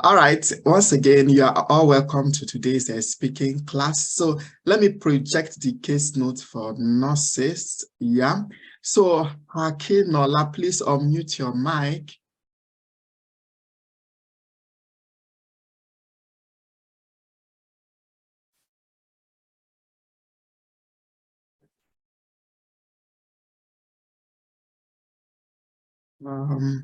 All right. Once again, you are all welcome to today's speaking class. So let me project the case note for nurses. Yeah. So Nola, please unmute your mic. Nola.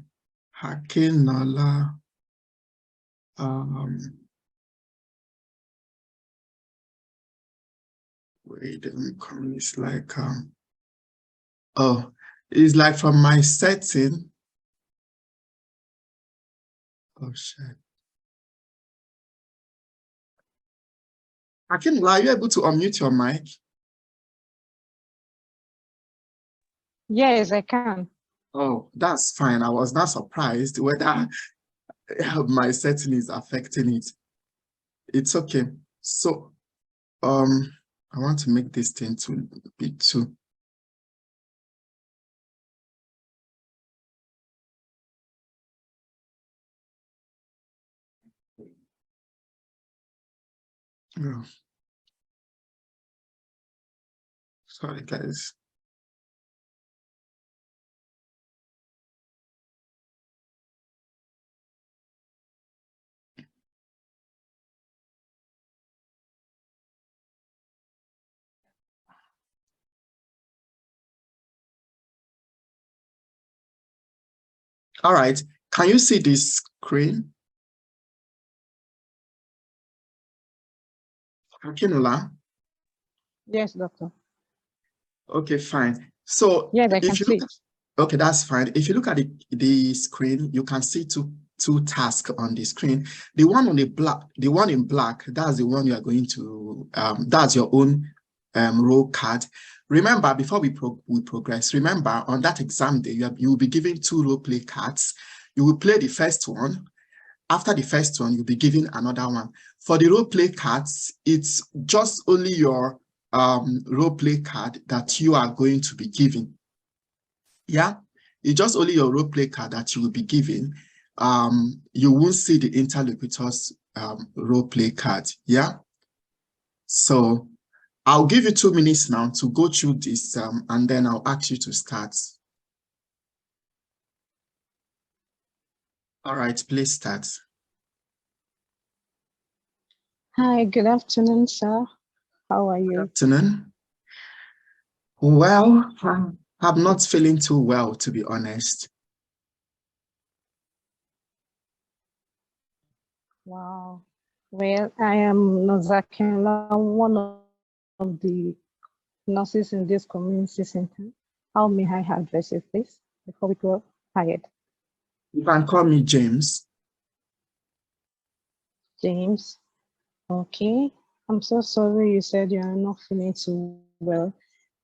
Wait, it's like oh, it's like from my setting. Oh shit. Nola, are you able to unmute your mic? Yes, I can. Oh, that's fine. I was not surprised whether my setting is affecting it. It's okay. So, I want to make this thing to be 2. Oh. Sorry, guys. All right. Can you see this screen? Nola? Yes, doctor. Okay, fine. So yes, I can see. Okay, that's fine. If you look at the screen, you can see two tasks on the screen. The one in black, that's the one you are going to that's your own role card. Remember, before we progress, remember on that exam day, you will be given 2 role play cards. You will play the first one. After the first one, you'll be given another one. For the role play cards, it's just only your role play card that you are going to be given. Yeah, it's just only your role play card that you will be given. You won't see the interlocutor's role play card. Yeah. So I'll give you 2 minutes now to go through this, and then I'll ask you to start. All right, please start. Hi, good afternoon, sir. How are you? Good afternoon. Well, I'm not feeling too well, to be honest. Wow. Well, I am Nozakela, one of the nurses in this community center. How may I address you, please, before we go ahead? You can call me James. James. Okay. I'm so sorry you said you are not feeling too well.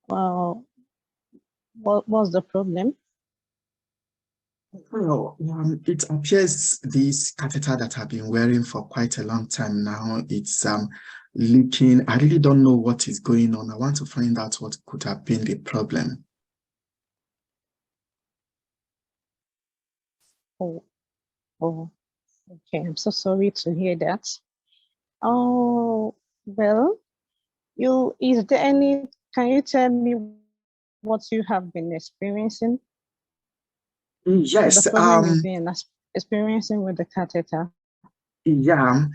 Well, what's the problem? Well, it appears this catheter that I've been wearing for quite a long time now, it's leaking. I really don't know what is going on. I want to find out what could have been the problem. Oh, okay. I'm so sorry to hear that. Oh, well, is there any, can you tell me what you have been experiencing? Yes. The problem you've been experiencing with the catheter. Yeah,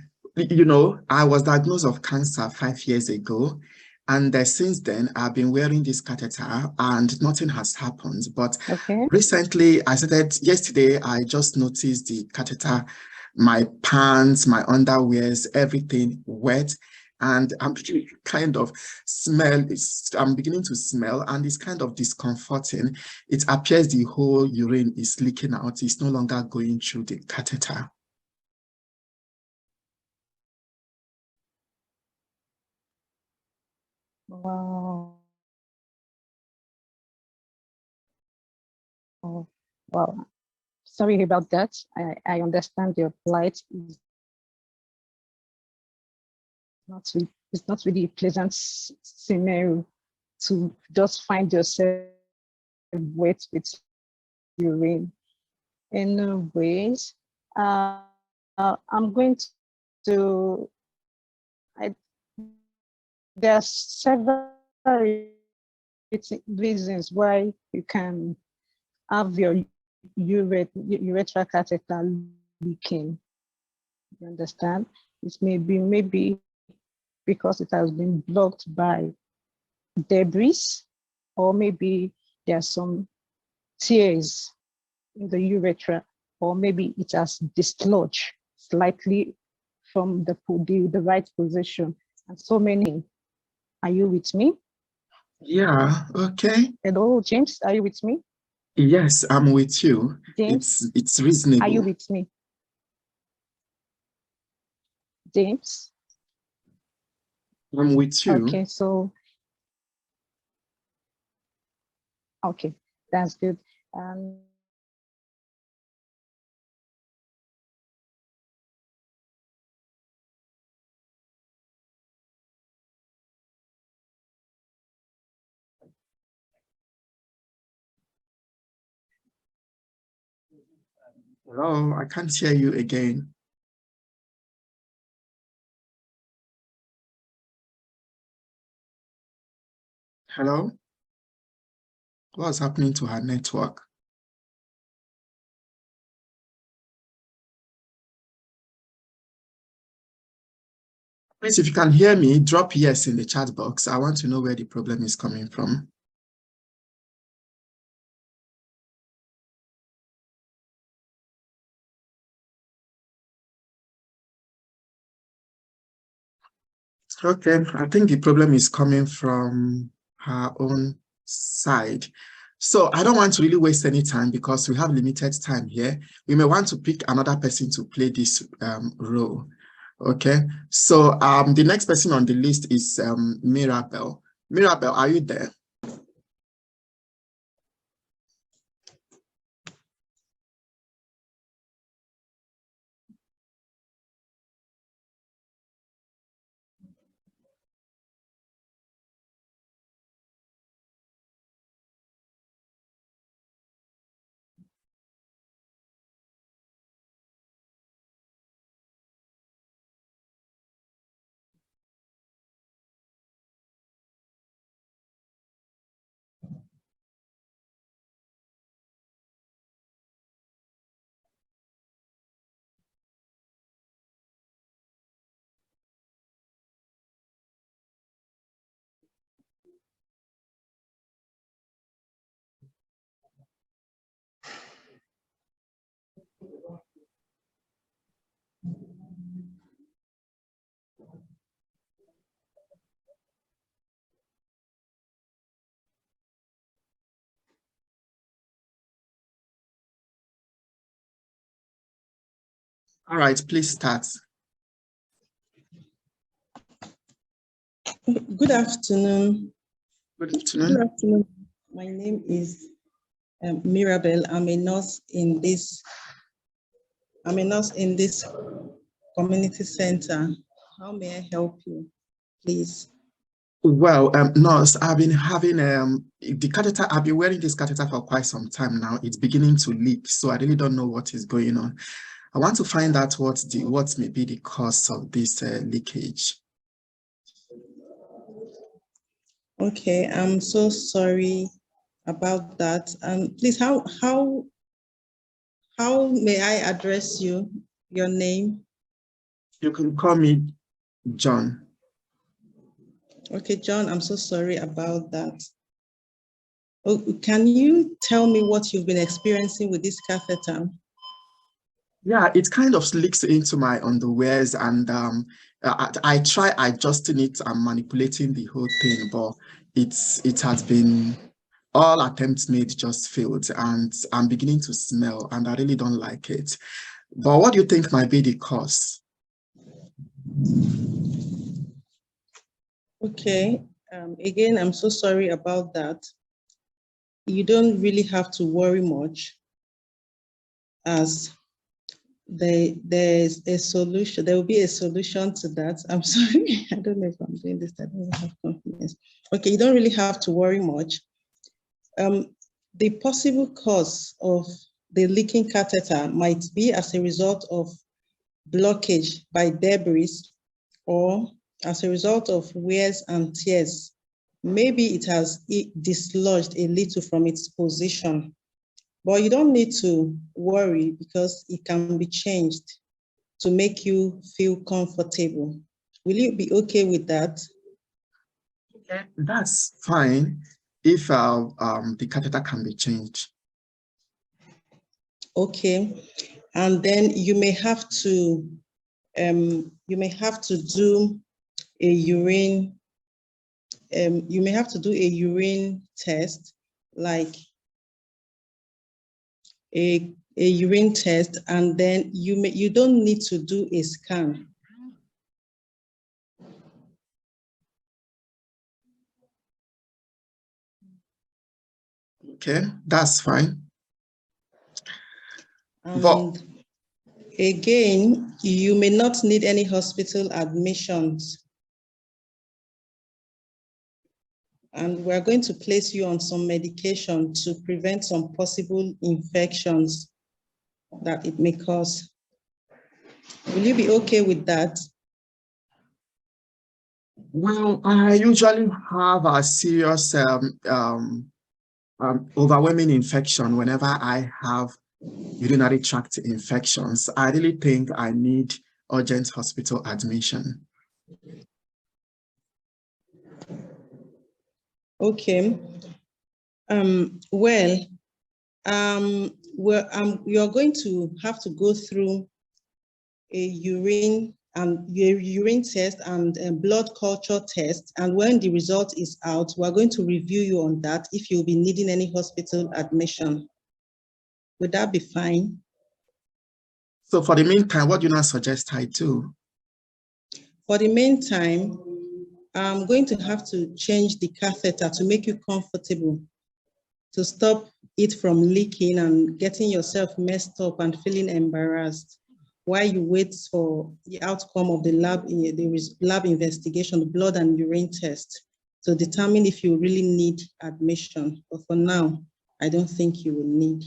I was diagnosed of cancer 5 years ago. And since then, I've been wearing this catheter and nothing has happened. But recently, yesterday, I just noticed the catheter, my pants, my underwears, everything wet. And I'm beginning to smell, and it's kind of discomforting. It appears the whole urine is leaking out. It's no longer going through the catheter. Wow. Oh, well, sorry about that. I understand your plight. It's not really a pleasant scenario to just find yourself wet with urine. Anyways, I'm going to, there are several reasons why you can have your urethral catheter leaking. You understand? It may be maybe because it has been blocked by debris, or maybe there are some tears in the urethra, or maybe it has dislodged slightly from the right position, and so many. Are you with me? Yeah, okay. Hello, James, are you with me? Yes, I'm with you. James, It's reasonable. are you with me? James? I'm with you. Okay, so, okay, that's good. Hello, I can't hear you again. Hello? What's happening to her network? Please, if you can hear me, drop yes in the chat box. I want to know where the problem is coming from. Okay, I think the problem is coming from her own side. So I don't want to really waste any time because we have limited time here. We may want to pick another person to play this role. Okay, so the next person on the list is Mirabel. Mirabel, are you there? All right, please start. Good afternoon. Good afternoon. Good afternoon. My name is Mirabel. I'm a nurse in this community center. How may I help you, please? Well, nurse, I've been having the catheter. I've been wearing this catheter for quite some time now. It's beginning to leak, so I really don't know what is going on. I want to find out what may be the cause of this leakage. Okay, I'm so sorry about that. Please, how may I address you? Your name? You can call me John. Okay, John, I'm so sorry about that. Oh, can you tell me what you've been experiencing with this catheter? Yeah, it kind of leaks into my underwears, and I try adjusting it and manipulating the whole thing, but it has been, all attempts made just failed, and I'm beginning to smell, and I really don't like it. But what do you think might be the cause? Okay, again, I'm so sorry about that. You don't really have to worry much, as there's a solution. There will be a solution to that. I'm sorry, I don't know if I'm doing this. I don't have confidence. Okay, you don't really have to worry much. The possible cause of the leaking catheter might be as a result of blockage by debris or as a result of wears and tears. Maybe it has dislodged a little from its position, but you don't need to worry because it can be changed to make you feel comfortable. Will you be okay with that? That's fine if the catheter can be changed. Okay, and then you may have to do a urine. You may have to do a urine test, like a urine test, and then you don't need to do a scan. Okay, that's fine. And again, you may not need any hospital admissions. And we're going to place you on some medication to prevent some possible infections that it may cause. Will you be okay with that? Well, I usually have a serious overwhelming infection whenever I have urinary tract infections. I really think I need urgent hospital admission. Okay. You're going to have to go through a urine test and a blood culture test. And when the result is out, we're going to review you on that if you'll be needing any hospital admission. Would that be fine? So for the meantime, what do you now suggest I do? For the meantime, I'm going to have to change the catheter to make you comfortable, to stop it from leaking and getting yourself messed up and feeling embarrassed while you wait for the outcome of the lab investigation, the blood and urine test, to determine if you really need admission. But for now, I don't think you will need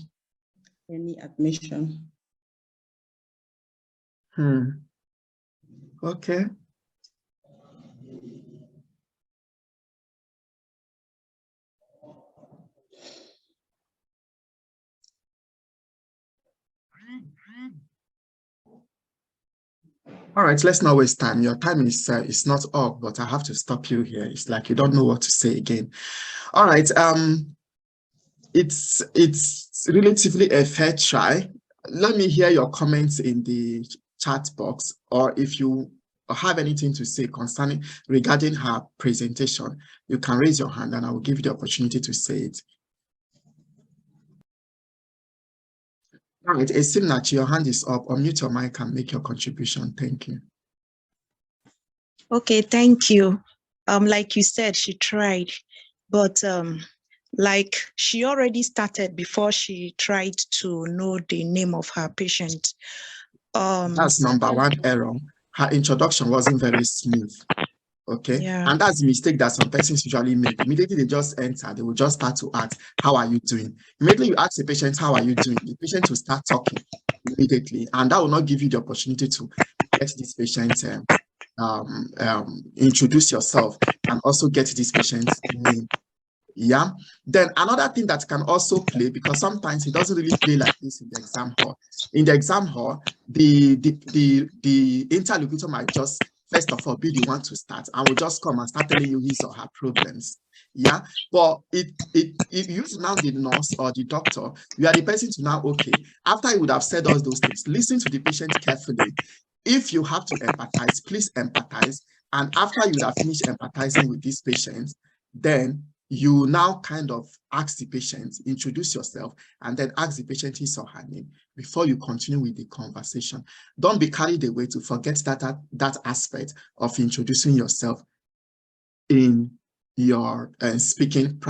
any admission. Okay. All right, let's not waste time. Your time is not up, but I have to stop you here. It's like you don't know what to say again. All right. It's relatively a fair try. Let me hear your comments in the chat box, or if you have anything to say regarding her presentation, you can raise your hand and I will give you the opportunity to say it. All right, Esimnachi, your hand is up. Unmute your mic and make your contribution. Thank you. Okay, thank you. Like you said, she tried, but like she already started before she tried to know the name of her patient. That's number one error. Her introduction wasn't very smooth. Okay, yeah. And that's the mistake that some persons usually make. Immediately they just enter, they will just start to ask, how are you doing? Immediately you ask the patient, how are you doing? The patient will start talking immediately, and that will not give you the opportunity to get this patient introduce yourself and also get this patient's name. Yeah. Then another thing that can also play, because sometimes it doesn't really play like this in the exam hall. In the exam hall, the interlocutor might just first of all be the one to start and will just come and start telling you his or her problems. Yeah. But if you now the nurse or the doctor, you are the person to now, okay, after you would have said all those things, listen to the patient carefully. If you have to empathize, please empathize. And after you would have finished empathizing with this patient, then you now kind of ask the patient, introduce yourself, and then ask the patient his or her name before you continue with the conversation. Don't be carried away to forget that aspect of introducing yourself in your speaking,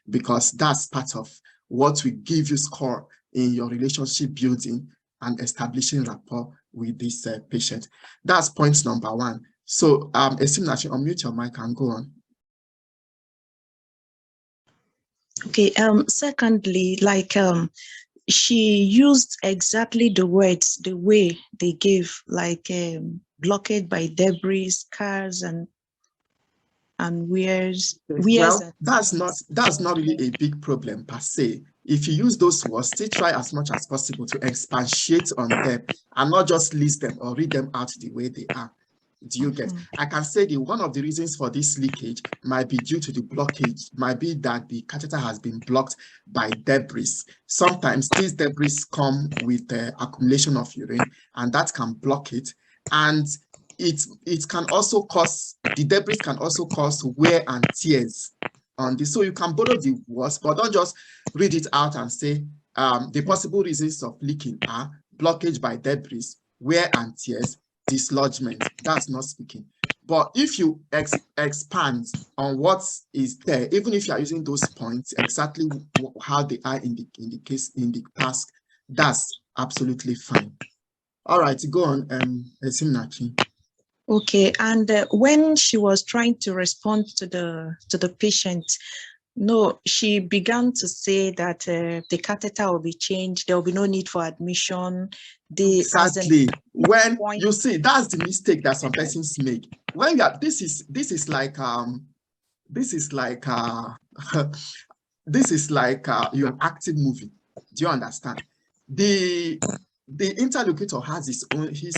because that's part of what will give you score in your relationship building and establishing rapport with this patient. That's point number one. So, Esimnachi, unmute your mic and go on. Okay. Secondly, like she used exactly the words, the way they gave, like blockage by debris, scars, and wears. Well, that's not really a big problem per se. If you use those words, still try as much as possible to expatiate on them and not just list them or read them out the way they are. Do you get? I can say one of the reasons for this leakage might be due to the blockage, might be that the catheter has been blocked by debris. Sometimes these debris come with the accumulation of urine, and that can block it. And it can also cause, the debris can also cause wear and tears on this. So you can borrow the words, but don't just read it out and say the possible reasons of leaking are blockage by debris, wear and tears, dislodgement. That's not speaking. But if you expand on what is there, even if you are using those points exactly how they are in the case, in the task, that's absolutely fine. All right, go on, Esimnachi. Okay, and when she was trying to respond to the patient, no, she began to say that the catheter will be changed. There will be no need for admission. Exactly. When you see, that's the mistake that some persons make. When you are, this is like your acting movie. Do you understand? The interlocutor has his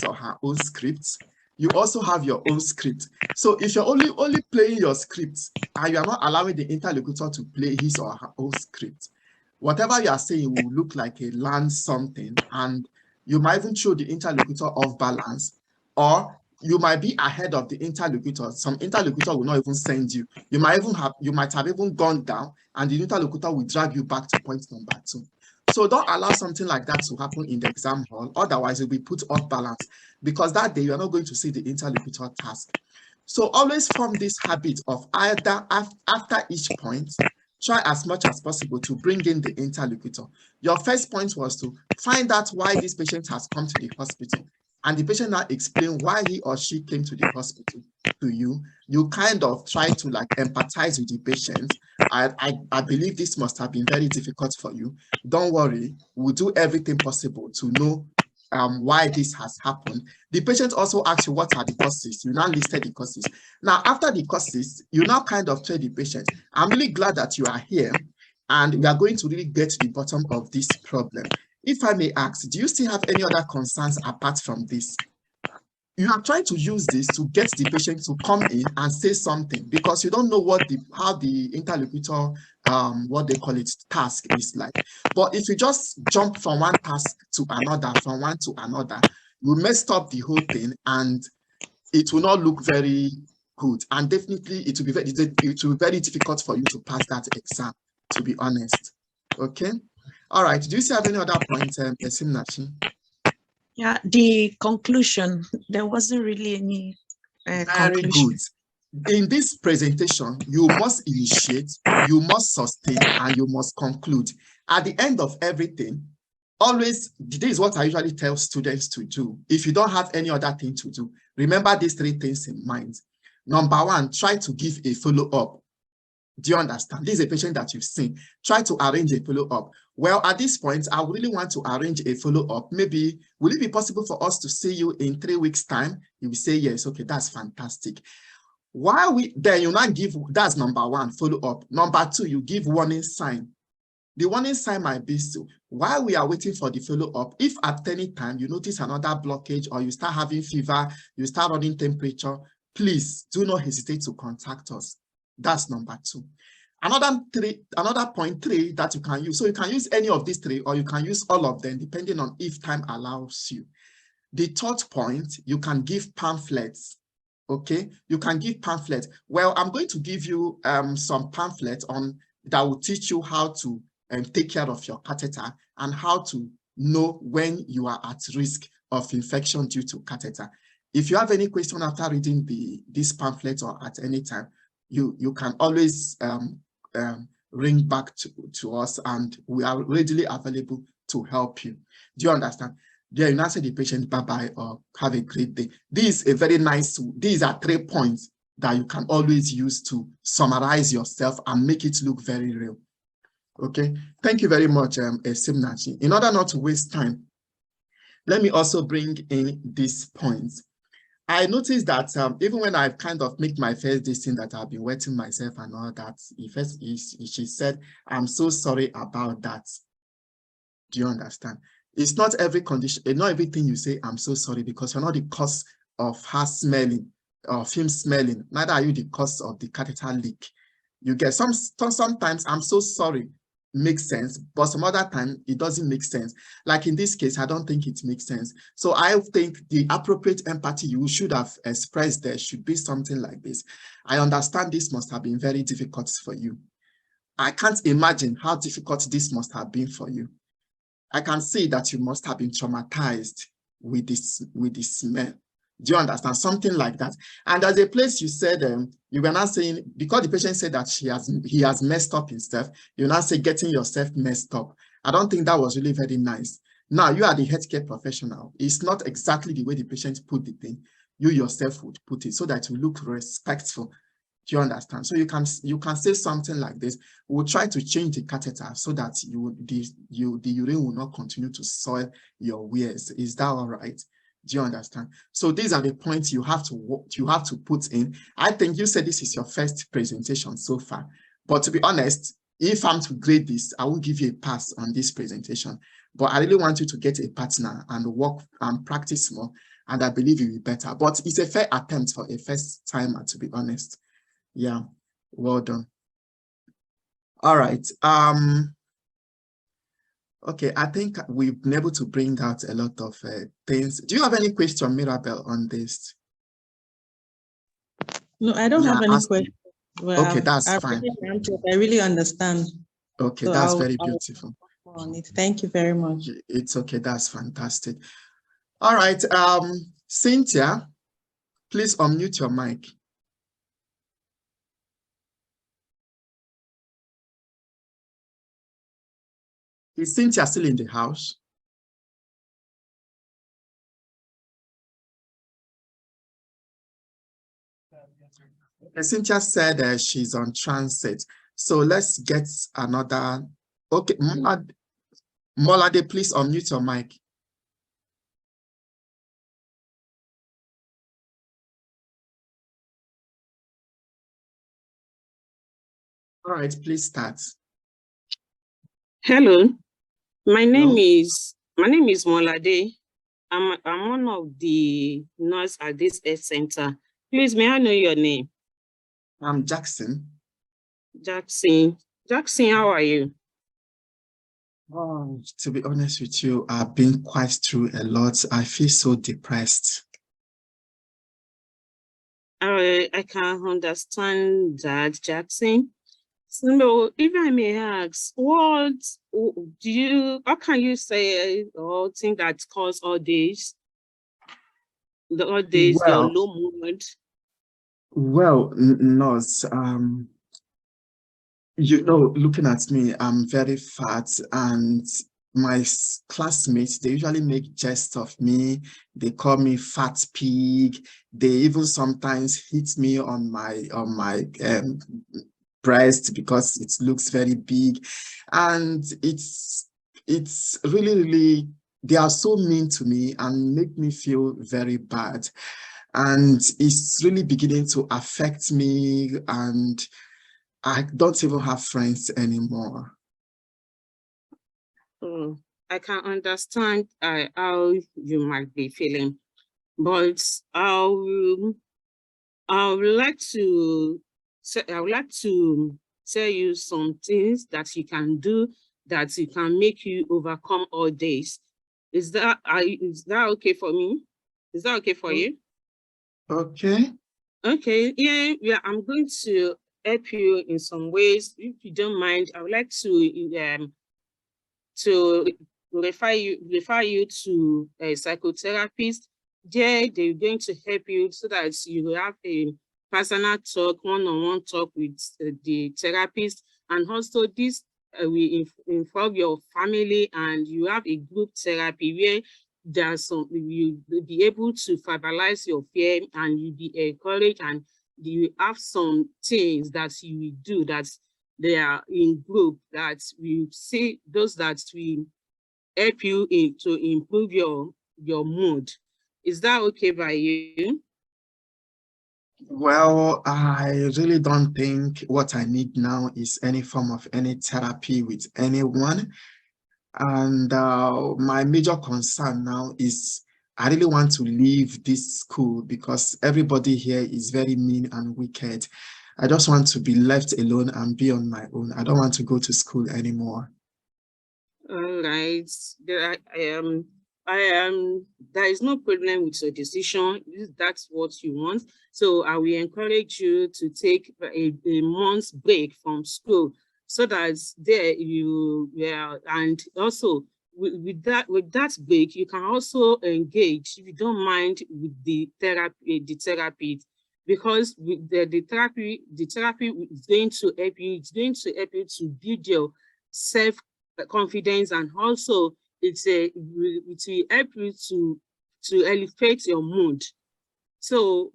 or her own scripts. You also have your own script. So if you're only playing your script and you are not allowing the interlocutor to play his or her own script, whatever you are saying will look like a learned something, and you might even show the interlocutor off balance, or you might be ahead of the interlocutor. Some interlocutor will not even send you. You might have even gone down, and the interlocutor will drag you back to point number 2. So don't allow something like that to happen in the exam hall. Otherwise, you'll be put off balance, because that day you are not going to see the interlocutor task. So always form this habit of either after each point, try as much as possible to bring in the interlocutor. Your first point was to find out why this patient has come to the hospital, and the patient now explain why he or she came to the hospital to you. You kind of try to like empathize with the patient. I believe this must have been very difficult for you. Don't worry, we'll do everything possible to know why this has happened. The patient also asks you what are the causes. You now listed the causes. Now, after the causes, you now kind of tell the patient, I'm really glad that you are here, and we are going to really get to the bottom of this problem. If I may ask, do you still have any other concerns apart from this? You are trying to use this to get the patient to come in and say something, because you don't know how the interlocutor, what they call it, task is like. But if you just jump from one task to another, from one to another, you messed up the whole thing, and it will not look very good. And definitely it will be very difficult for you to pass that exam, to be honest. Okay. All right. Do you still have any other points, Esimnachi? Yeah, the conclusion, there wasn't really any very conclusion. Good. In this presentation, you must initiate, you must sustain, and you must conclude. At the end of everything, always, this is what I usually tell students to do. If you don't have any other thing to do, remember these 3 things in mind. Number 1, try to give a follow-up. Do you understand? This is a patient that you've seen. Try to arrange a follow-up. Well, at this point, I really want to arrange a follow-up. Maybe, will it be possible for us to see you in 3 weeks' time? You will say yes. Okay, that's fantastic. Then you now give, that's number 1, follow-up. Number 2, you give warning sign. The warning sign might be, so while we are waiting for the follow-up, if at any time you notice another blockage, or you start having fever, you start running temperature, please do not hesitate to contact us. That's number 2. Another point 3 that you can use. So you can use any of these 3, or you can use all of them, depending on if time allows you. The 3rd point, you can give pamphlets. Okay, you can give pamphlets. Well, I'm going to give you some pamphlets that will teach you how to take care of your catheter, and how to know when you are at risk of infection due to catheter. If you have any question after reading this pamphlet, or at any time, you can always ring back to us, and we are readily available to help you. Do you understand? There, you now say the patient bye-bye, or have a great day. This is a very nice, these are 3 points that you can always use to summarize yourself and make it look very real. Okay, thank you very much, Simnachi. In order not to waste time, let me also bring in this point. I noticed that even when I've kind of made my first this thing that I've been wetting myself and all that, she said, I'm so sorry about that. Do you understand? It's not every condition, not everything you say, I'm so sorry, because you're not the cause of her smelling or him smelling. Neither are you the cause of the catheter leak. You get sometimes I'm so sorry makes sense, but some other time it doesn't make sense. Like in this case, I don't think it makes sense. So I think the appropriate empathy you should have expressed there should be something like this. I understand this must have been very difficult for you. I can't imagine how difficult this must have been for you. I can see that you must have been traumatized with this smell. Do you understand? Something like that. And there's a place you said, you were not saying, because the patient said that he has messed up himself, you're not saying getting yourself messed up. I don't think that was really very nice. Now, you are the healthcare professional. It's not exactly the way the patient put the thing. You yourself would put it so that you look respectful. Do you understand? So you can say something like this. We'll try to change the catheter so that the urine will not continue to soil your wares. Is that all right? Do you understand? So these are the points you have to put in. I think you said this is your first presentation so far. But to be honest, if I'm to grade this, I will give you a pass on this presentation. But I really want you to get a partner and work and practice more. And I believe you'll be better. But it's a fair attempt for a first timer, to be honest. Yeah, well done. All right. Okay, I think we've been able to bring out a lot of things. Do you have any question, Mirabel, on this? No, I don't have any question. Well, okay, that's fine. I really understand. Okay, so that's very beautiful. On it. Thank you very much. It's okay, that's fantastic. All right, Cynthia, please unmute your mic. Is Cynthia still in the house? Cynthia said she's on transit. So let's get another. Okay, Molade, please unmute your mic. All right, please start. Hello, my name is Molade. I'm one of the nurses at this health center. Please, may I know your name? I'm Jackson. Jackson, how are you? Oh, to be honest with you, I've been quite through a lot. I feel so depressed. I can understand that, Jackson. So, if I may ask, how can you say or think that caused all this? All this, your low mood? Well, nurse, you know, looking at me, I'm very fat, and my classmates, they usually make jest of me. They call me fat pig. They even sometimes hit me on my breast because it looks very big. And it's really, they are so mean to me and make me feel very bad. And it's really beginning to affect me, and I don't even have friends anymore. Oh, I can understand how you might be feeling, but I would like to tell you some things that you can do that you can make you overcome all this. Is that okay for me? Is that okay for you? Okay. Okay. Yeah. I'm going to help you in some ways. If you don't mind, I would like to refer you to a psychotherapist. There, they're going to help you so that you will have a personal talk, one-on-one talk with the therapist, and also this will involve your family, and you have a group therapy where there's you'll be able to verbalize your fear, and you'll be encouraged, and you have some things that you will do that they are in group, that we see those that we help you to improve your mood. Is that okay by you? Well, I really don't think what I need now is any form of any therapy with anyone. And my major concern now is I really want to leave this school because everybody here is very mean and wicked. I just want to be left alone and be on my own. I don't want to go to school anymore. All right. There is no problem with your decision. That's what you want. So I will encourage you to take a month's break from school, so that there you and also with that break, you can also engage, if you don't mind, with the therapy, because with the therapy is going to help you. It's going to help you to build your self-confidence, and also it will help you to elevate your mood. So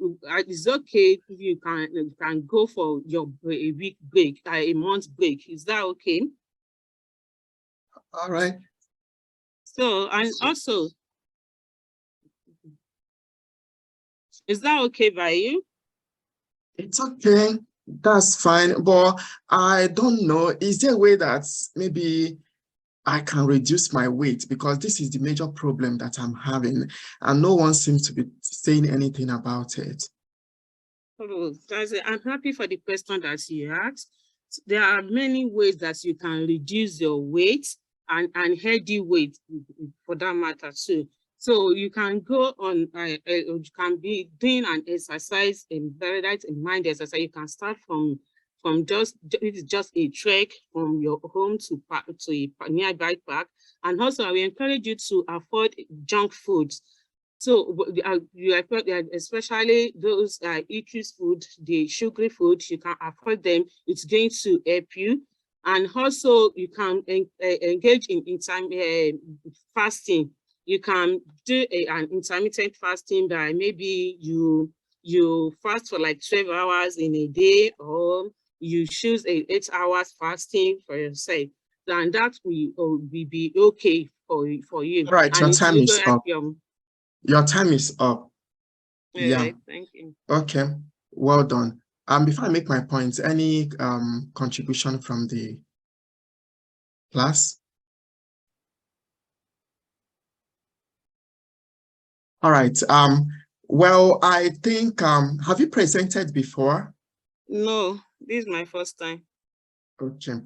it's okay if you can go for a week break, a month break. Is that okay? All right. So, and also, is that okay by you? It's okay. That's fine. But I don't know. Is there a way that maybe I can reduce my weight? Because this is the major problem that I'm having, and no one seems to be saying anything about it. Oh, I'm happy for the question that you asked. There are many ways that you can reduce your weight and healthy weight for that matter too. So you can go on, you can be doing an exercise, a very right mind exercise. You can start from just a trek from your home to a nearby park. And also I will encourage you to avoid junk foods. So especially those eateries food, the sugary food, you can avoid them. It's going to help you. And also you can engage in fasting. You can do an intermittent fasting by maybe you fast for like 12 hours in a day, or you choose 8 hours fasting for yourself. And that will be okay for you. Right, your time is up. Your time is up. Yeah. Thank you. Okay. Well done. Before I make my points, any contribution from the class? All right. Well, I think have you presented before? No, this is my first time. Okay.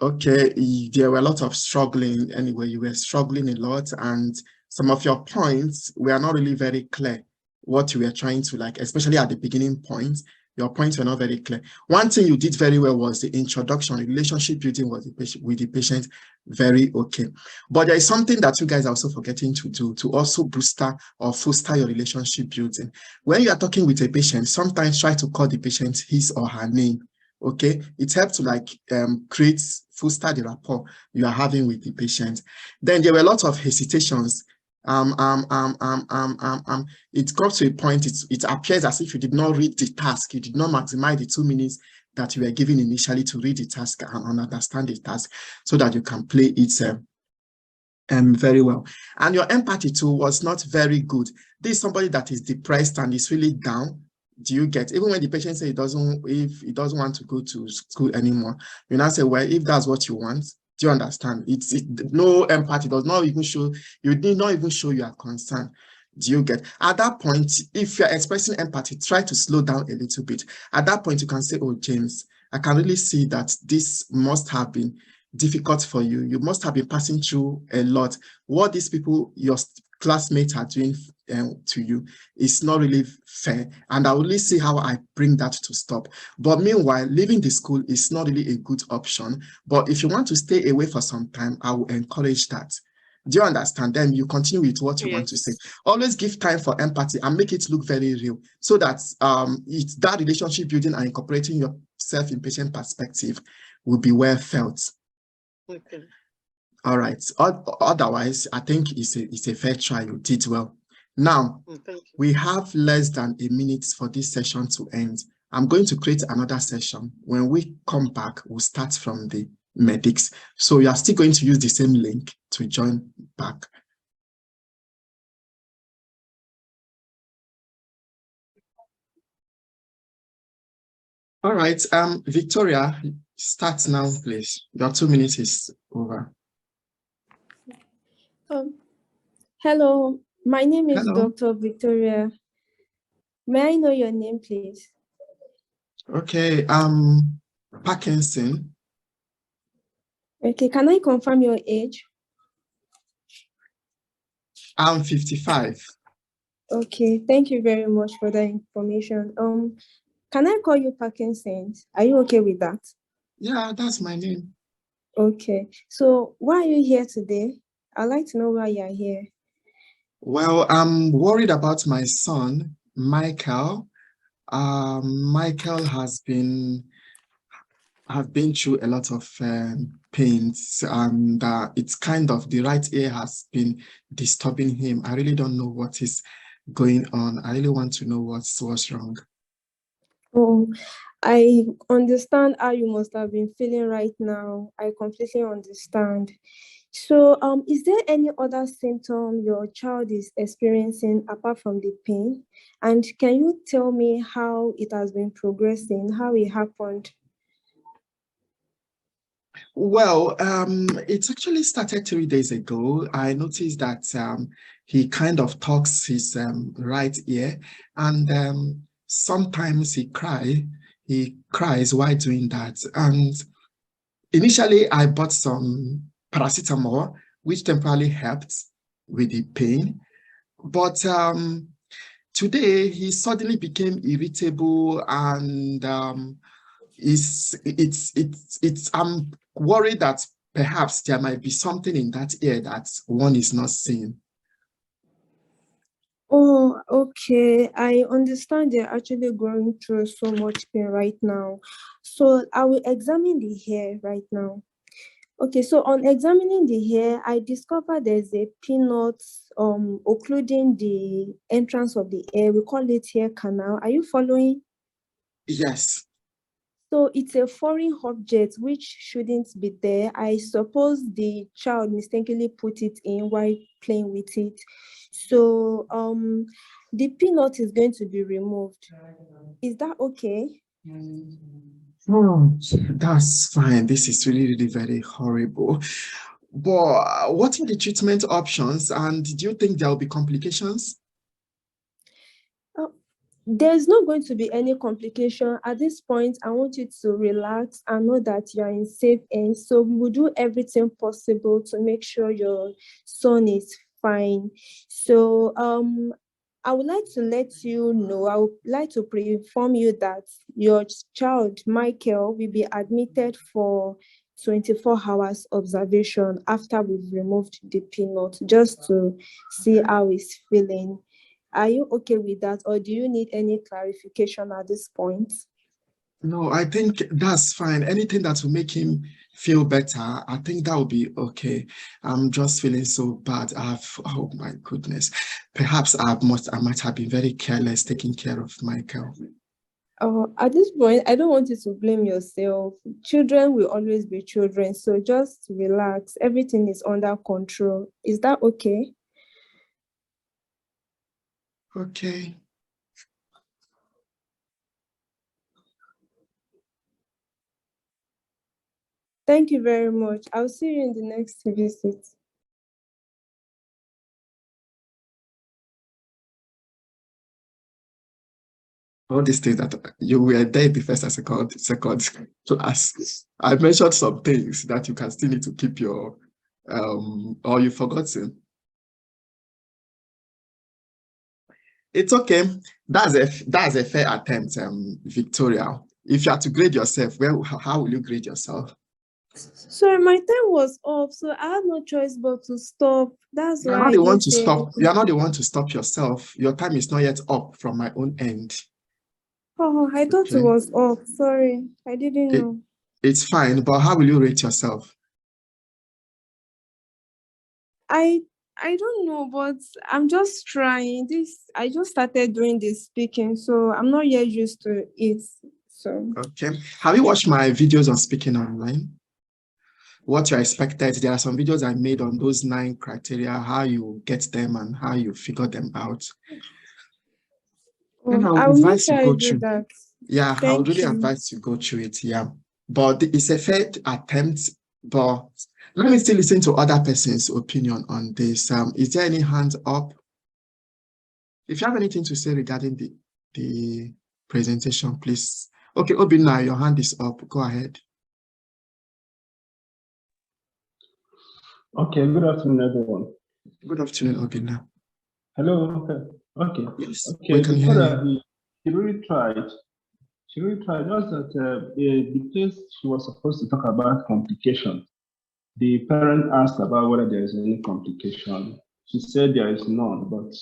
Okay, there were a lot of struggling anyway. You were struggling a lot, and some of your points were not really very clear what you were trying to, like, especially at the beginning point. Your points were not very clear. One thing you did very well was the introduction, relationship building with the patient, very okay. But there is something that you guys are also forgetting to do to also booster or foster your relationship building. When you are talking with a patient, sometimes try to call the patient his or her name. Okay, it helps to like create, foster the rapport you are having with the patient. Then there were a lot of hesitations. It comes to a point, it appears as if you did not read the task, you did not maximize the 2 minutes that you were given initially to read the task and understand the task so that you can play it very well. And your empathy too was not very good. This is somebody that is depressed and is really down. Do you get, even when the patient says if he doesn't want to go to school anymore, you now say, well, if that's what you want, do you understand? No empathy, does not even show, you did not even show you are concerned. Do you get? At that point, if you're expressing empathy, try to slow down a little bit. At that point, you can say, oh, James, I can really see that this must have been difficult for you. You must have been passing through a lot. What these people, your classmates, are doing to you is not really fair, and I will really see how I bring that to stop. But meanwhile, leaving the school is not really a good option. But if you want to stay away for some time, I will encourage that. Do you understand? Then you continue with what you want to say. Always give time for empathy and make it look very real, so that it's that relationship building and incorporating yourself in patient perspective will be well felt. Okay. All right. Otherwise, I think it's a fair try. You did well. Now, we have less than a minute for this session to end. I'm going to create another session. When we come back, we'll start from the medics. So you are still going to use the same link to join back. All right, Victoria, start now, please. Your 2 minutes is over. Hello, my name is Hello. Dr. Victoria. May I know your name, please? Okay, Parkinson. Okay, can I confirm your age? I'm 55. Okay, thank you very much for that information. Can I call you Parkinson's? Are you okay with that? Yeah, that's my name. Okay, so why are you here today? I'd like to know why you're here. Well, I'm worried about my son, Michael. Michael has been through a lot of pains, and it's kind of the right ear has been disturbing him. I really don't know what is going on. I really want to know what's wrong. Oh, I understand how you must have been feeling right now. I completely understand. So, is there any other symptom your child is experiencing apart from the pain? And can you tell me how it has been progressing, how it happened? Well, it's actually started 3 days ago. I noticed that he kind of talks his right ear, and sometimes he cries while doing that. And initially, I bought some paracetamol, which temporarily helped with the pain. But today, he suddenly became irritable, and I'm worried that perhaps there might be something in that ear that one is not seeing. Oh, okay. I understand you're actually going through so much pain right now. So I will examine the hair right now. Okay, so on examining the hair, I discovered there's a peanut occluding the entrance of the hair. We call it hair canal. Are you following? Yes. So it's a foreign object which shouldn't be there. I suppose the child mistakenly put it in while playing with it. So the peanut is going to be removed. Is that okay? Oh, that's fine. This is really, really very horrible. But what are the treatment options? And do you think there will be complications? There's not going to be any complication. At this point, I want you to relax and know that you are in safe hands. So we will do everything possible to make sure your son is fine. So I would like to let you know, I would like to pre-inform you that your child, Michael, will be admitted for 24 hours observation after we've removed the peanut, just to see how he's feeling. Are you okay with that, or do you need any clarification at this point? No, I think that's fine. Anything that will make him feel better, I think that will be okay. I'm just feeling so bad. Oh my goodness. Perhaps I might have been very careless taking care of Michael. At this point, I don't want you to blame yourself. Children will always be children, so just relax. Everything is under control. Is that okay? Okay. Thank you very much. I'll see you in the next visit. All these things that you were there the first and second class. I mentioned some things that you can still need to keep your or you've forgotten. It's okay. That's a fair attempt, Victoria. If you are to grade yourself, well, how will you grade yourself? Sorry, my time was up, so I had no choice but to stop. That's You're why not I the one didn't to say stop. anything. You're not the one to stop yourself. Your time is not yet up from my own end. Oh, I thought it Okay. was up. Sorry, I didn't know. It's fine, but how will you rate yourself? I I don't know, but I'm just trying this. I just started doing this speaking, so I'm not yet used to it. So Okay. Have you watched my videos on speaking online? What you expected? There are some videos I made on those 9 criteria, how you get them and how you figure them out. And I would I will make advise sure you I go do through. that. Yeah, I would Thank really you. advise you go through it. Yeah, but it's a fair attempt. But let me still listen to other person's opinion on this. Is there any hands up? If you have anything to say regarding the presentation, please. Okay, Obina, your hand is up. Go ahead. Okay, good afternoon, everyone. Good afternoon, Obina. Hello, okay. Yes, Okay, we can before hear that, you. she really tried just that the place she was supposed to talk about complication. The parent asked about whether there is any complication. She said there is none, but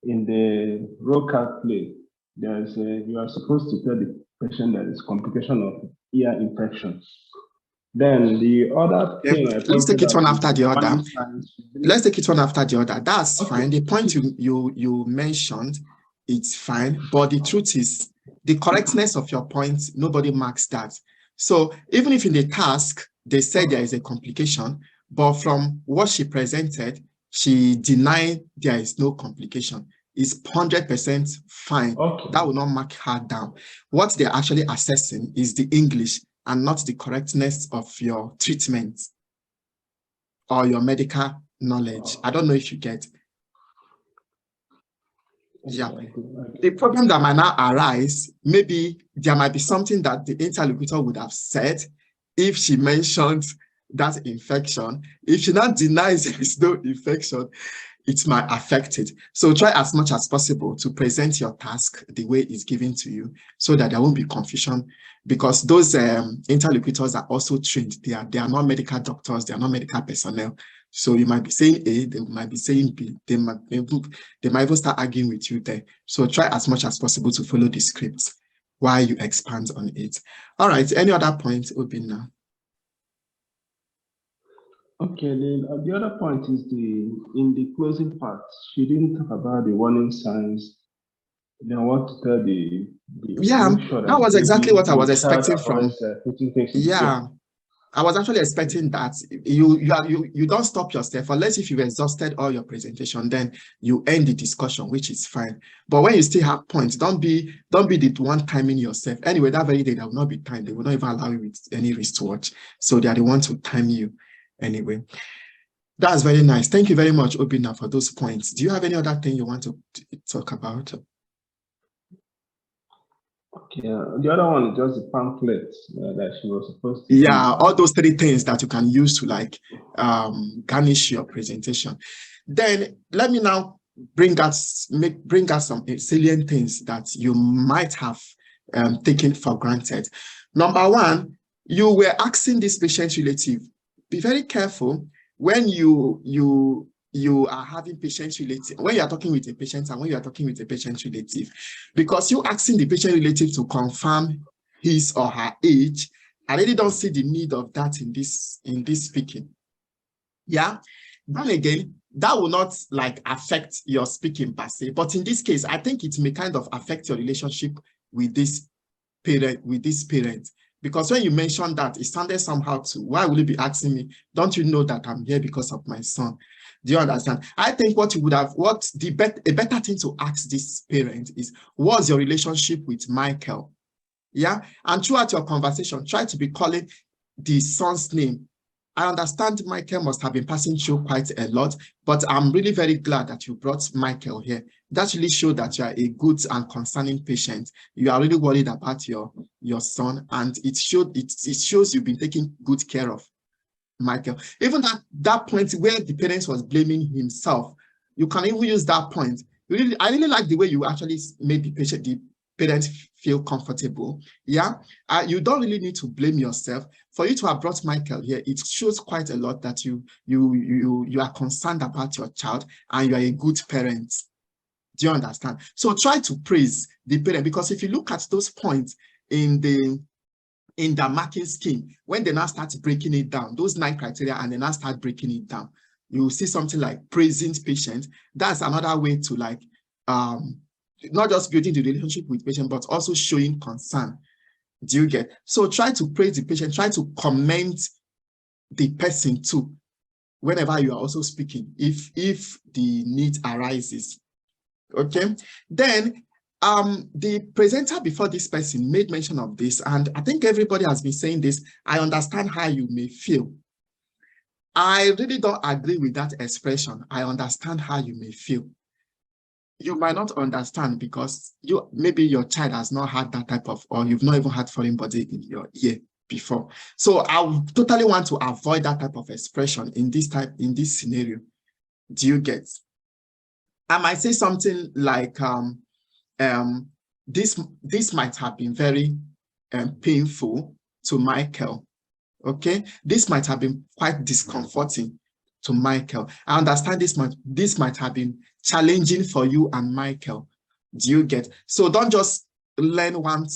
in the roll card play, you are supposed to tell the patient there is complication of ear infection. Then the other thing I Let's take pointed it out one is after the the other. warning signs. Let's take it one after the other. That's Okay. fine. The point you mentioned, it's fine. But the truth is, the correctness of your point, nobody marks that. So even if in the task, they said there is a complication, but from what she presented, she denied there is no complication. It's 100% fine. Okay. That will not mark her down. What they're actually assessing is the English and not the correctness of your treatment or your medical knowledge. I don't know if you get. Yeah. The problem that might now arise, maybe there might be something that the interlocutor would have said if she mentioned that infection. If she now denies there is no infection, it might affect it. So try as much as possible to present your task the way it's given to you so that there won't be confusion, because those interlocutors are also trained. They are not medical doctors, they are not medical personnel. So you might be saying A, they might be saying B, they might even start arguing with you there. So try as much as possible to follow the script while you expand on it. All right, any other point, Obina? Okay, the other point is in the closing part, she didn't talk about the warning signs. Then what to tell Yeah, make sure that was exactly what I was the child expecting from. avoids putting things in Yeah, I was actually expecting that you don't stop yourself unless if you've exhausted all your presentation, then you end the discussion, which is fine. But when you still have points, don't be the one timing yourself. Anyway, that very day there will not be time. They will not even allow you with any wristwatch. So they are the ones to time you anyway. That's very nice. Thank you very much, Obina, for those points. Do you have any other thing you want to talk about? Okay, the other one is just the pamphlet that she was supposed to Yeah, use. all those 3 things that you can use to like garnish your presentation. Then let me now bring out some salient things that you might have taken for granted. Number 1, you were asking this patient relative. Be very careful when you are having patient relative, when you are talking with a patient and when you are talking with a patient relative, because you asking the patient relative to confirm his or her age. I really don't see the need of that in this speaking. Yeah. Then again, that will not like affect your speaking per se, but in this case, I think it may kind of affect your relationship with this parent, because when you mentioned that, it sounded somehow to, why will you be asking me? Don't you know that I'm here because of my son? Do you understand? I think a better thing to ask this parent is, what's your relationship with Michael? Yeah, and throughout your conversation, try to be calling the son's name. I understand Michael must have been passing through quite a lot, but I'm really very glad that you brought Michael here. That really shows that you are a good and concerning patient. You are really worried about your son, and it shows you've been taking good care of Michael. Even at that point where the parents was blaming himself, you can even use that point. I really like the way you actually made the parents feel comfortable. Yeah, you don't really need to blame yourself. For you to have brought Michael here, it shows quite a lot that you are concerned about your child and you are a good parent. Do you understand? So try to praise the parent, because if you look at those points in the marking scheme, when they now start breaking it down, those 9 criteria, and they now start breaking it down, You see something like praising patient. That's another way to like, not just building the relationship with patient, but also showing concern. Do you get? So try to praise the patient, try to comment the person too, whenever you are also speaking, if the need arises. Okay, then the presenter before this person made mention of this, and I think everybody has been saying this. I understand how you may feel. I really don't agree with that expression. I understand how you may feel. You might not understand because maybe your child has not had that type of, or you've not even had foreign body in your ear before. So I would totally want to avoid that type of expression in this scenario. Do you get? I might say something like, this might have been very painful to Michael. Okay, this might have been quite discomforting to Michael. I understand this might have been challenging for you and Michael. Do you get? So don't just learn one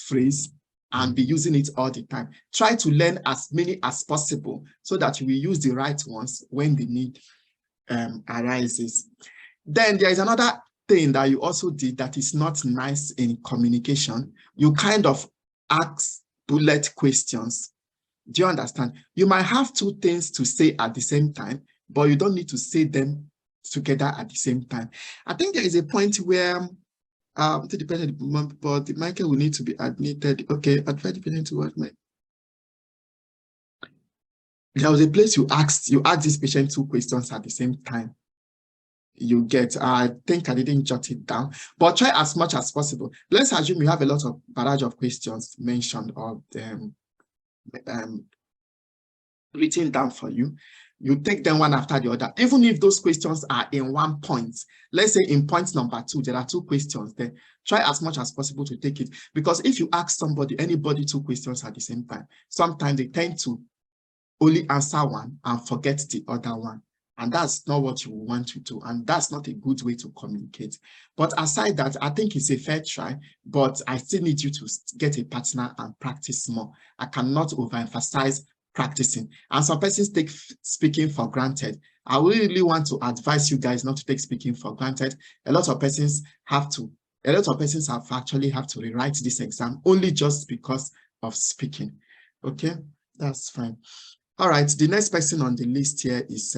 phrase and be using it all the time. Try to learn as many as possible so that you will use the right ones when the need arises. Then there is another thing that you also did that is not nice in communication. You kind of ask bullet questions. Do you understand? You might have two things to say at the same time, but you don't need to say them together at the same time. I think there is a point where, it depends on the moment, but the Michael will need to be admitted. Okay, advert depending to what my. There was a place you asked this patient two questions at the same time. You get, I think I didn't jot it down, but try as much as possible. Let's assume you have a lot of barrage of questions mentioned or written down for you. You take them one after the other, even if those questions are in one point. Let's say in point number 2, there are 2 questions there. Try as much as possible to take it, because if you ask anybody 2 questions at the same time, sometimes they tend to only answer one and forget the other one. And that's not what you want to do. And that's not a good way to communicate. But aside that, I think it's a fair try, but I still need you to get a partner and practice more. I cannot overemphasize practicing. And some persons take speaking for granted. I really want to advise you guys not to take speaking for granted. A lot of persons have actually have to rewrite this exam only just because of speaking. Okay, that's fine. All right, the next person on the list here is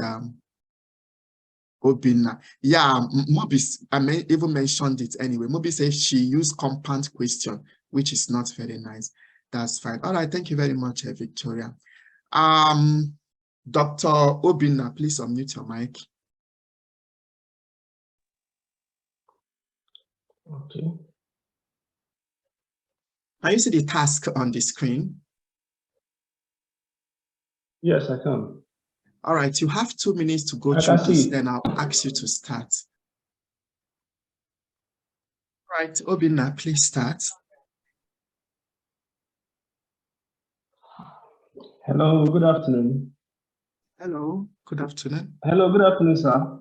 Obina. Yeah, Mobi, I even mentioned it anyway. Mobi says she used compound question, which is not very nice. That's fine. All right, thank you very much, Victoria. Dr. Obina, please unmute your mic. Okay. Can you see the task on the screen? Yes, I can. All right, you have 2 minutes to go through this, then I'll ask you to start. All right, Obina, please start. Hello, good afternoon. Hello, good afternoon. Hello, good afternoon, sir.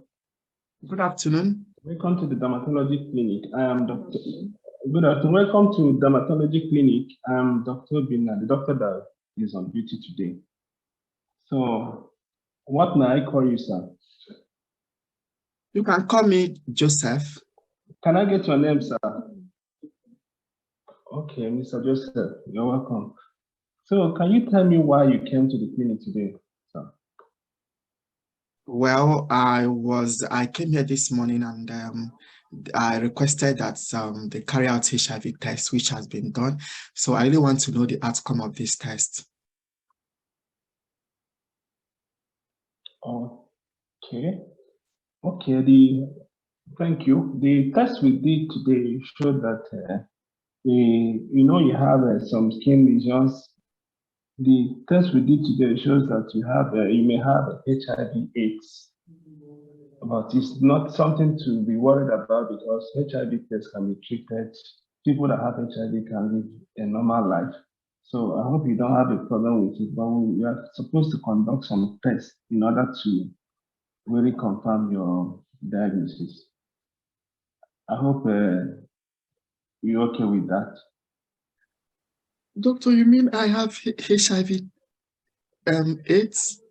Good afternoon. Welcome to the dermatology clinic. I am Dr. Good afternoon. Welcome to dermatology clinic. I am Dr. Obina, the doctor that is on duty today. So, what may I call you, sir? You can call me Joseph. Can I get your name, sir? Okay, Mr. Joseph, you're welcome. So, can you tell me why you came to the clinic today, sir? Well, I came here this morning and I requested that they carry out HIV test, which has been done. So I really want to know the outcome of this test. Okay. Thank you. The test we did today showed that you have some skin lesions. The test we did today shows that you may have HIV/AIDS, but it's not something to be worried about because HIV tests can be treated. People that have HIV can live a normal life. So I hope you don't have a problem with it, but we are supposed to conduct some tests in order to really confirm your diagnosis. I hope you're okay with that. Doctor, you mean I have HIV AIDS?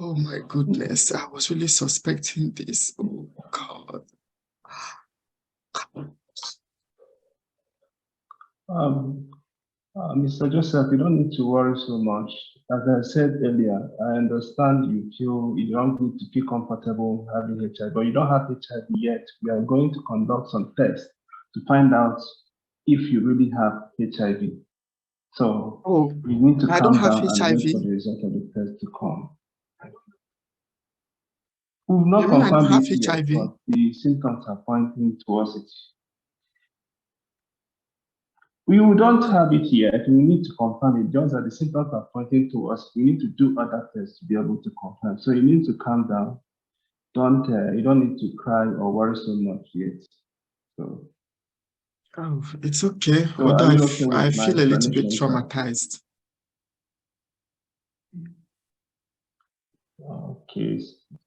Oh my goodness, I was really suspecting this. Oh God. Mr. Joseph, you don't need to worry so much. As I said earlier, I understand you don't need to feel comfortable having HIV, but you don't have HIV yet. We are going to conduct some tests to find out if you really have HIV. So you need to I calm don't have down and HIV. wait for the result of the test to come. We've not You mean I don't confirmed have it yet, HIV? but the symptoms are pointing towards it. We don't have it yet. We need to confirm it. Just that the symptoms are pointing to us. We need to do other tests to be able to confirm. So you need to calm down. You don't need to cry or worry so much yet. So, It's okay. so Although are you okay I with my feel a little bit explanation, sir? traumatized. Okay,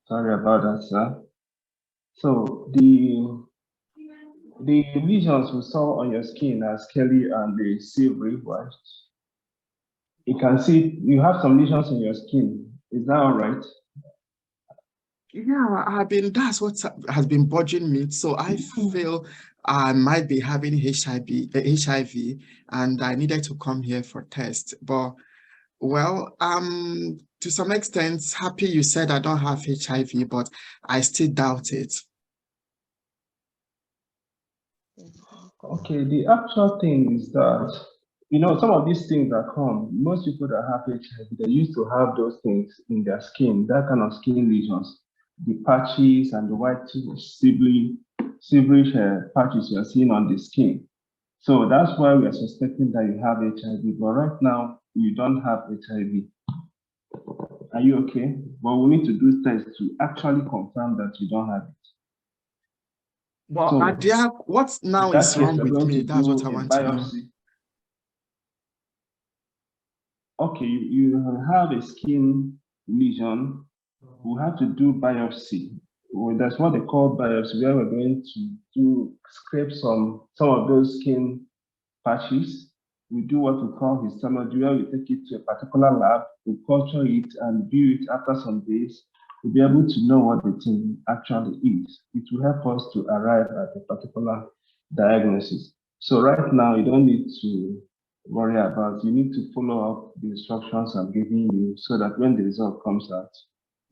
sorry about that, sir. So the lesions we saw on your skin are scaly and the silvery white. You can see you have some lesions on your skin. Is that all right? Yeah, that's what has been bothering me. So I feel I might be having HIV, and I needed to come here for test. But well, to some extent, happy you said I don't have HIV, but I still doubt it. Okay, the actual thing is that, some of these things that come, most people that have HIV, they used to have those things in their skin, that kind of skin lesions, the patches and the white silverish patches you are seeing on the skin. So that's why we are suspecting that you have HIV, but right now you don't have HIV. Are you okay? But we need to do tests to actually confirm that you don't have it. Well, So, what now in is that case, wrong we're with going me? to That's what do I a want to know. biopsy. Okay, you have a skin lesion. We have to do biopsy. Well, that's what they call biopsy, where we're going to scrape some of those skin patches. We do what we call histology, where we take it to a particular lab, we culture it and view it after some days. We'll be able to know what the thing actually is. It will help us to arrive at a particular diagnosis. So right now, you don't need to worry about. You need to follow up the instructions I'm giving you so that when the result comes out,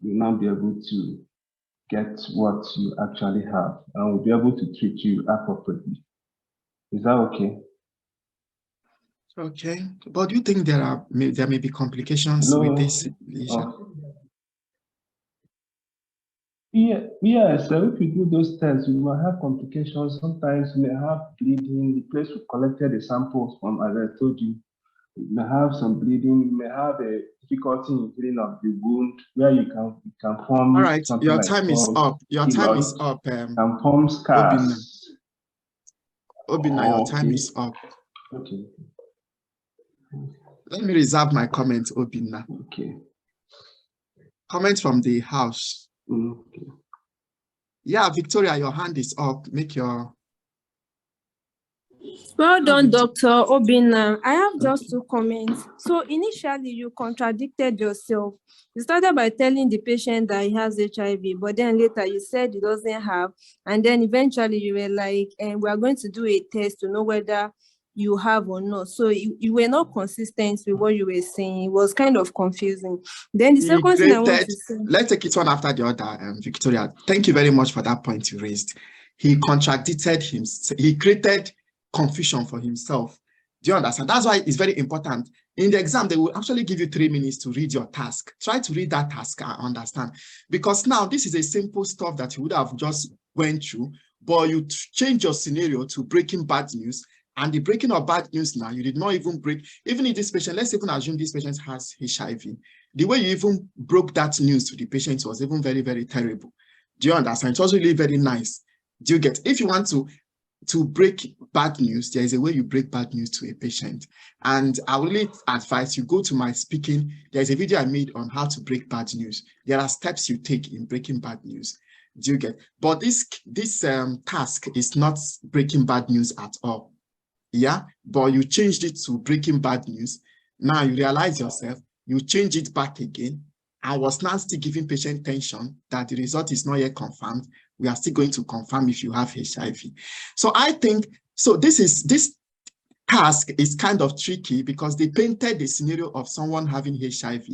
you'll now be able to get what you actually have and we'll be able to treat you appropriately. Is that okay? Okay, but do you think there may be complications with this lesion? Yeah, so if you do those tests, you will have complications. Sometimes you may have bleeding. The place we collected the samples from, as I told you, you may have some bleeding. You may have a difficulty in healing of the wound where you can form. All right, something your like time is up. Your time is up. Can form scars. Obinna, your time is up. Okay. Let me reserve my comment, Obinna. Okay. Comment from the house. Okay. Yeah, Victoria, your hand is up. Make your... Well done, Dr. Obinna. I have just 2 comments. So initially, you contradicted yourself. You started by telling the patient that he has HIV, but then later you said he doesn't have. And then eventually you were like, and we are going to do a test to know whether you have or not. So you were not consistent with what you were saying. It was kind of confusing. Then the second thing I want to say... Let's take it one after the other, Victoria. Thank you very much for that point you raised. He contradicted himself. He created confusion for himself. Do you understand? That's why it's very important. In the exam, they will actually give you 3 minutes to read your task. Try to read that task and understand. Because now this is a simple stuff that you would have just went through, but you change your scenario to breaking bad news. And the breaking of bad news now, you did not even break, even if this patient, let's even assume this patient has HIV. The way you even broke that news to the patient was even very, very terrible. Do you understand? It was really very nice. Do you get? If you want to break bad news, there is a way you break bad news to a patient. And I will really advise you go to my speaking. There's a video I made on how to break bad news. There are steps you take in breaking bad news. Do you get? But this task is not breaking bad news at all. Yeah, but you changed it to breaking bad news. Now you realize yourself, you change it back again, and was now still giving patient tension that the result is not yet confirmed, we are still going to confirm if you have HIV. So I think, so this task is kind of tricky because they painted the scenario of someone having HIV.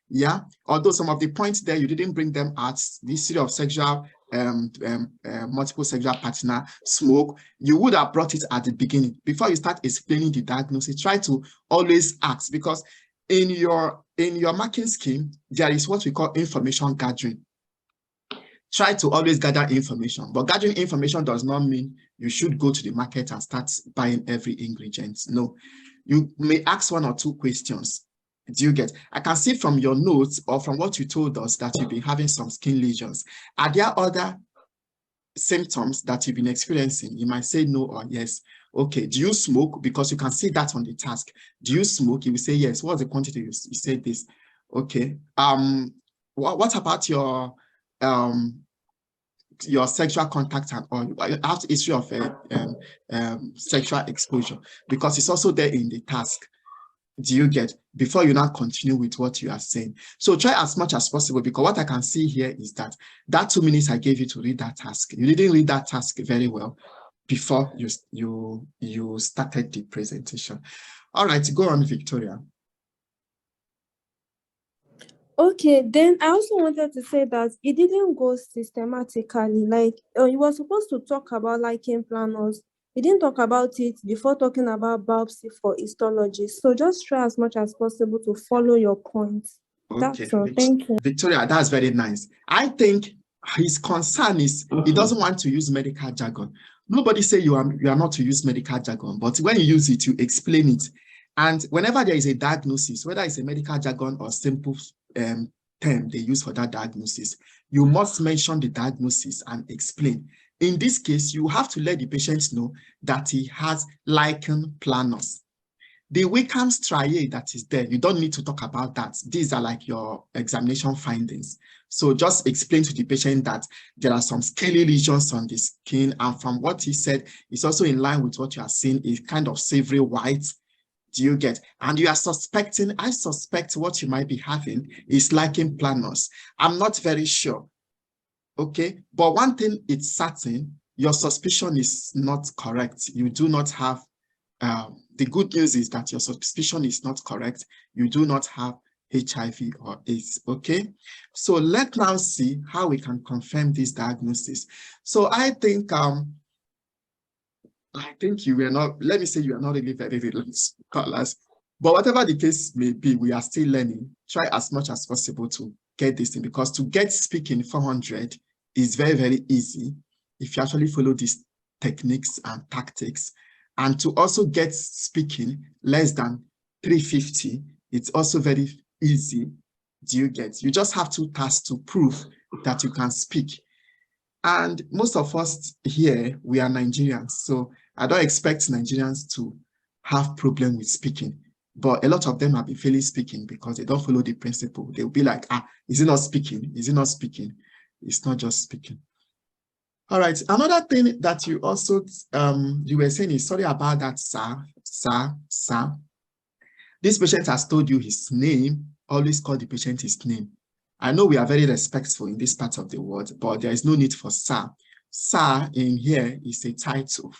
Yeah, although some of the points there, you didn't bring them out, this series of sexual, multiple sexual partner, smoke, you would have brought it at the beginning. Before you start explaining the diagnosis, try to always ask, because in your marking scheme, there is what we call information gathering. Try to always gather information, but gathering information does not mean you should go to the market and start buying every ingredient. No, you may ask 1 or 2 questions. Do you get? I can see from your notes or from what you told us that you've been having some skin lesions. Are there other symptoms that you've been experiencing? You might say no or yes. Okay, do you smoke? Because you can see that on the task. Do you smoke? You will say yes. What's the quantity? You say this. Okay. What about your sexual contact and all? You have the issue of sexual exposure, because it's also there in the task. Do you get? Before you now continue with what you are saying. So try as much as possible, because what I can see here is that 2 minutes I gave you to read that task, you didn't read that task very well before you started the presentation. All right, go on, Victoria. Okay, then I also wanted to say that it didn't go systematically. Like, you were supposed to talk about lichen planners. You didn't talk about it before talking about biopsy for histology. So just try as much as possible to follow your points. Okay. That's all. Thank you. Victoria, that's very nice. I think his concern is he doesn't want to use medical jargon. Nobody say you are not to use medical jargon, but when you use it, you explain it. And whenever there is a diagnosis, whether it's a medical jargon or simple term they use for that diagnosis, you must mention the diagnosis and explain. In this case, you have to let the patient know that he has lichen planus. The Wickham striae that is there, you don't need to talk about that. These are like your examination findings. So just explain to the patient that there are some scaly lesions on the skin, and from what he said, it's also in line with what you are seeing, is kind of savory white. Do you get? And you are suspecting, I suspect what you might be having is lichen planus. I'm not very sure. Okay, but one thing it's certain, your suspicion is not correct. You do not have, the good news is that your suspicion is not correct. You do not have HIV or AIDS, okay? So let's now see how we can confirm this diagnosis. So I think you were not, let me say you are not really very scholars, but whatever the case may be, we are still learning. Try as much as possible to get this thing, because to get speaking 400 is very, very easy if you actually follow these techniques and tactics. And to also get speaking less than 350, it's also very easy. Do you get? You just have 2 tasks to prove that you can speak. And most of us here, we are Nigerians, so I don't expect Nigerians to have problem with speaking. But a lot of them have been failing speaking because they don't follow the principle. They'll be like, is it not speaking? Is it not speaking? It's not just speaking. All right, another thing that you also, you were saying is, sorry about that, sir. This patient has told you his name, always call the patient his name. I know we are very respectful in this part of the world, but there is no need for sir. Sir in here is a title.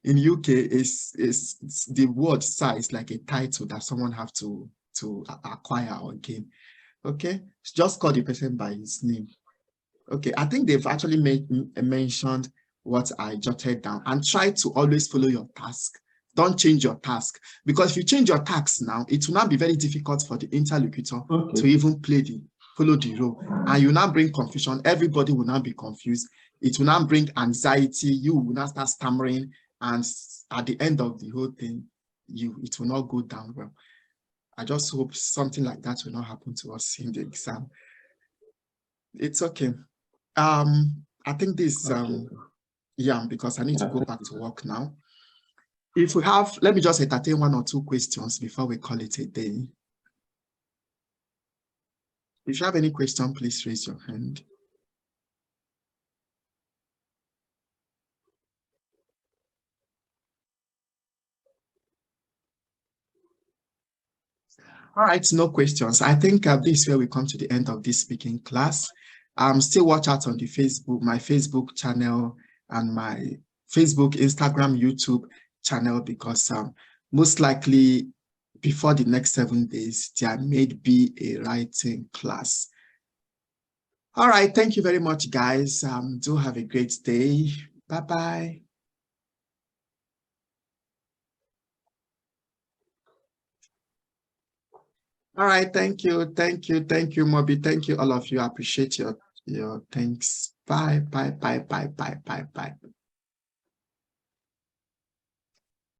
In UK, is the word sir is like a title that someone have to acquire or gain. Okay, just call the person by his name. Okay, I think they've actually mentioned what I jotted down, and try to always follow your task. Don't change your task, because if you change your task now, it will now be very difficult for the interlocutor to even follow the role, and you now bring confusion. Everybody will now be confused. It will now bring anxiety. You will now start stammering, and at the end of the whole thing, it will not go down well. I just hope something like that will not happen to us in the exam. It's okay. I think this yeah, because I need to go back to work now. If we have, let me just entertain 1 or 2 questions before we call it a day. If you have any question, please raise your hand. All right, no questions. I think this is where we come to the end of this speaking class. Still watch out on the Facebook, my Facebook channel and my Facebook, Instagram, YouTube channel, because most likely before the next 7 days, there may be a writing class. All right, thank you very much, guys. Do have a great day. Bye-bye. All right, thank you, Moby. Thank you, all of you. I appreciate your thanks. Bye, bye, bye, bye, bye, bye, bye.